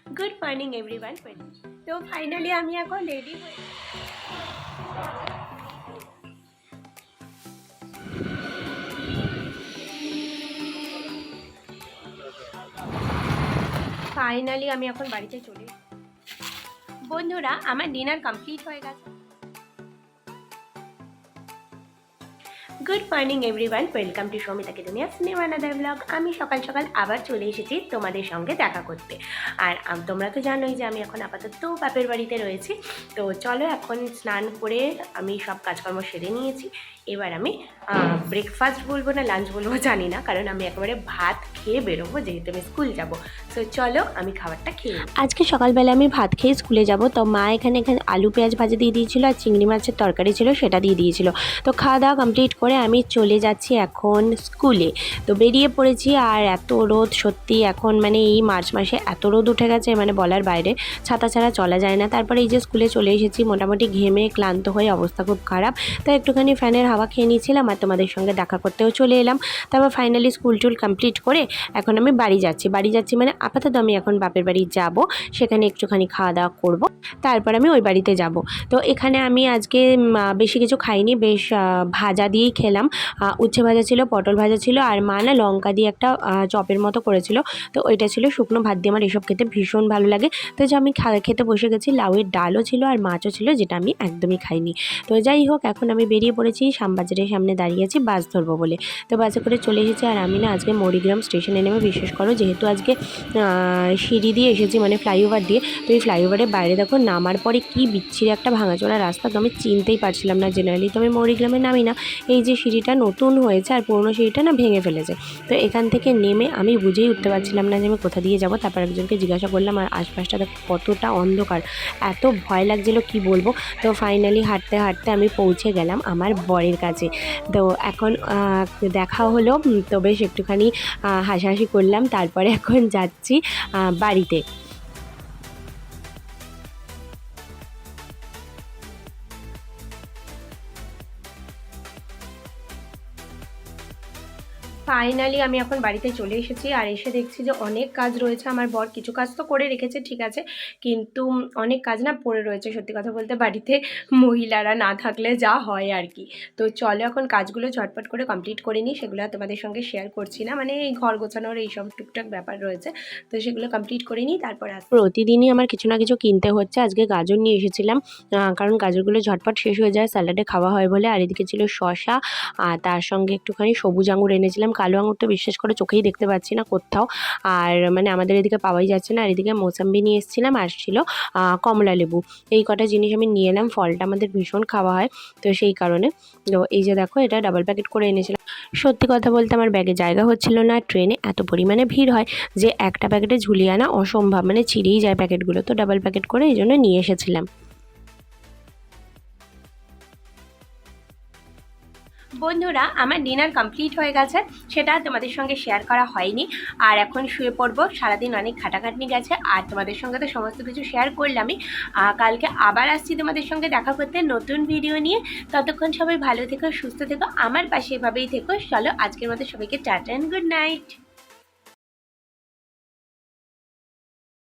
Good morning everyone. तो finally আমি এখন রেডি হয়ে বাড়িতে চলে। বন্ধুরা আমার ডিনার কমপ্লিট হয়ে গেছে। Good morning everyone, welcome to Soumita की दुनिया सिनेमा अनदर ब्लॉग। আমি সকাল সকাল আবার চলে এসেছি তোমাদের সঙ্গে দেখা করতে। আর তোমরা তো জানোই যে আমি এখন আপাতত বাপের বাড়িতে রয়েছি। তো চলো এখন স্নান করে আমি সব কাজকর্ম সেরে নিয়েছি। এবার আমি ব্রেকফাস্ট বলবো না লাঞ্চ বলবো জানি না, কারণ আমি একেবারে ভাত খেয়ে বেরোবো যেহেতু আমি স্কুল যাব। সো চলো আমি খাবারটা খেয়ে। আজকে সকালবেলা আমি ভাত খেয়ে স্কুলে যাব। তো মা এখানে আলু পেঁয়াজ ভাজা দিয়ে দিয়েছিল আর চিংড়ি মাছের তরকারি ছিল সেটা দিয়ে দিয়েছিল। তো খাওয়া দাওয়া কমপ্লিট করে আমি চলে যাচ্ছি এখন স্কুলে। তো বেরিয়ে পড়েছি। আর এত রোদ, সত্যি এখন মানে এই মার্চ মাসে এত রোদ উঠে গেছে মানে বলার বাইরে, ছাতা ছাড়া চলা যায় না। তারপরে এই যে স্কুলে চলে এসেছি, মোটামুটি ঘেমে ক্লান্ত হয়ে অবস্থা খুব খারাপ। তাই একটুখানি ফ্যানের হাওয়া খেয়ে নিয়েছিলাম আর তোমাদের সঙ্গে দেখা করতেও চলে এলাম। তারপর ফাইনালি স্কুল টুল কমপ্লিট করে এখন আমি বাড়ি যাচ্ছি মানে আপাতত আমি এখন বাপের বাড়ি যাব, সেখানে একটুখানি খাওয়া দাওয়া করব, তারপর আমি ওই বাড়িতে যাব। তো এখানে আমি আজকে বেশি কিছু খাইনি, বেশ ভাজা দিয়েই খেলাম। উচ্ছে ভাজা ছিল, পটল ভাজা ছিল, আর মা না লঙ্কা দিয়ে একটা চপের মতো করেছিল। তো ওইটা ছিল শুকনো ভাত দিয়ে, আমার এসব খেতে ভীষণ ভালো লাগে। তো যে আমি খেতে বসে গেছি, লাউয়ের ডালও ছিল আর মাছও ছিল, যেটা আমি একদমই খাইনি। তো যাই হোক, এখন আমি বেরিয়ে পড়েছি, শ্যামবাজারের সামনে দাঁড়িয়ে আছি বাস ধরবো বলে। তো বাসে করে চলে এসেছি। আর আমি না আজকে মরিগ্রাম স্টেশনে নেমে, বিশেষ করো যেহেতু আজকে সিঁড়ি দিয়ে এসেছি মানে ফ্লাইওভার দিয়ে, তো এই ফ্লাইওভারের বাইরে দেখো নামার পরে কি বিচ্ছিরি একটা ভাঙাচোরা রাস্তা, তো আমি চিনতেই পারছিলাম না। জেনারেলি তো আমি মরিগ্রামে নামি না। এই যে সিঁড়িটা নতুন হয়েছে আর পুরোনো সিঁড়িটা না ভেঙে ফেলেছে। তো এখান থেকে নেমে আমি বুঝেই উঠতে পারছিলাম না যে আমি কোথা দিয়ে যাব। তারপর একজনকে জিজ্ঞাসা করলাম, আর আশপাশটা দেখো কতটা অন্ধকার, এত ভয় লাগছিল কি বলবো। তো ফাইনালি হাঁটতে হাঁটতে আমি পৌঁছে গেলাম আমার বরের কাছে। তো এখন দেখা হলো, তো বেশ একটুখানি হাসাহাসি করলাম। তারপরে এখন যাচ্ছি বাড়িতে। ফাইনালি আমি এখন বাড়িতে চলে এসেছি। আর এসে দেখছি যে অনেক কাজ রয়েছে। আমার বর কিছু কাজ তো করে রেখেছে ঠিক আছে, কিন্তু অনেক কাজ না পড়ে রয়েছে। সত্যি কথা বলতে বাড়িতে মহিলারা না থাকলে যা হয় আর কি। তো চলো এখন কাজগুলো ঝটপট করে কমপ্লিট করে নিই, সেগুলো তোমাদের সঙ্গে শেয়ার করছি না, মানে এই ঘর গোছানোর এইসব টুকটাক ব্যাপার রয়েছে, তো সেগুলো কমপ্লিট করে নিই তারপর প্রতিদিনই আমার কিছু না কিছু কিনতে হচ্ছে। আজকে গাজর নিয়ে এসেছিলাম, কারণ গাজরগুলো ঝটপট শেষ হয়ে যায়, স্যালাডে খাওয়া হয় বলে। আর এদিকে ছিল শসা, আর তার সঙ্গে একটুখানি সবুজ আঙুর এনেছিলাম। কালো আঙুর তো বিশেষ করে চোখেই দেখতে পাচ্ছি না কোথাও, আর মানে আমাদের এদিকে পাওয়াই যাচ্ছে না। আর এদিকে মৌসাম্বি নিয়ে এসেছিলাম, আর ছিল কমলা লেবু। এই কটা জিনিস আমি নিয়ে এলাম, ফলটা আমাদের ভীষণ খাওয়া হয় তো সেই কারণে। তো এই যে দেখো, এটা ডাবল প্যাকেট করে এনেছিলাম। সত্যি কথা বলতে আমার ব্যাগে জায়গা হচ্ছিল না, ট্রেনে এত পরিমাণে ভিড় হয় যে একটা প্যাকেটে ঝুলিয়ে আনা অসম্ভব, মানে ছিঁড়েই যায় প্যাকেটগুলো। তো ডাবল প্যাকেট করে এই জন্য নিয়ে এসেছিলাম। বন্ধুরা আমার ডিনার কমপ্লিট হয়ে গেছে, সেটা তোমাদের সঙ্গে শেয়ার করা হয়নি। আর এখন শুয়ে পড়বো, সারাদিন অনেক খাটাখাটনি গেছে আর তোমাদের সঙ্গে তো সমস্ত কিছু শেয়ার করলামই। কালকে আবার আসছি তোমাদের সঙ্গে দেখা করতে নতুন ভিডিও নিয়ে। ততক্ষণ সবাই ভালো থেকো, সুস্থ থেকো, আমার পাশে এভাবেই থেকো। চলো আজকের মতো সবাইকে টাটা এন্ড গুড নাইট।